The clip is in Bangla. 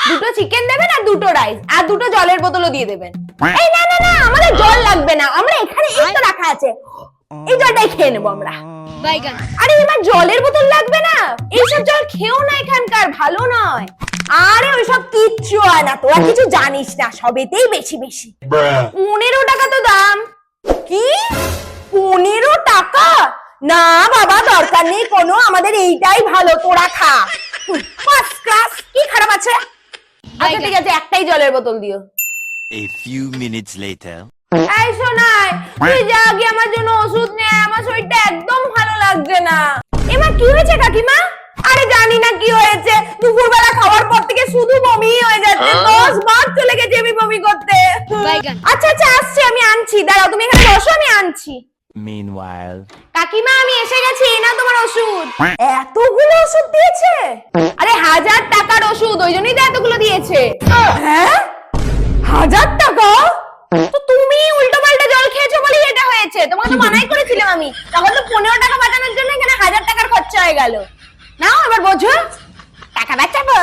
দুটো চিকেন দেবেন আর দুটো রাইস আর দুটো জলের বোতলও দিয়ে দেবেন। এই না না না, আমাদের জল লাগবে না, আমরা এখানে এই তো রাখা আছে, এই জলটাই খেয়ে নেবো আমরা। আরে এবার জলের বোতল লাগবে না, এইসব জল খেও না, এখানকার ভালো নয়। আরে ওইসব কিচ্ছু হয় না, তোরা কিছু জানিস না, সবেতেই বেশি বেশি। 15 টাকা তো দাম। কি 15 টাকা? না বাবা, দরকার নেই কোনো, আমাদের এইটাই ভালো, তোরা খা। ফার্স্ট ক্লাস, কি খারাপ আছে? আচ্ছা ঠিক আছে, একটাই জলের বোতল দিও। A few minutes later. এই শোনাই, তুই যা গিয়ে আমার জন্য ওষুধ নে, আমার শরীরটা একদম ভালো লাগছে না। এবার কি হয়েছে কাকিমা? আরে জানি না কি হয়েছে, দুপুরবেলা খাওয়ার পর থেকে শুধু বমি হয়ে যাচ্ছে, 10 বার চলে গেছে আমি বমি করতে। আচ্ছা আচ্ছা আসছি, আমি আনছি, দাঁড়াও তুমি এখানে বসো, আমি আনছি। Meanwhile. কাকিমা আমি এসে গেছি, এই নাও তোমার ওষুধ। এতগুলো ওষুধ দিয়েছে? আরে 1000 টাকার ওষুধ, ওই জন্যই তো এতগুলো দিয়েছে। হ্যাঁ 1000 টাকা? তো তুমি উল্টো পাল্টা জল খেয়েছো বলেই এটা হয়েছে, তোমাকে তো মানাই করেছিলাম আমি, তখন তো 15 টাকা বাঁচানোর জন্য এখানে 1000 টাকার খরচা হয়ে গেল। নাও এবার বোঝো, টাকা বাঁচাবো।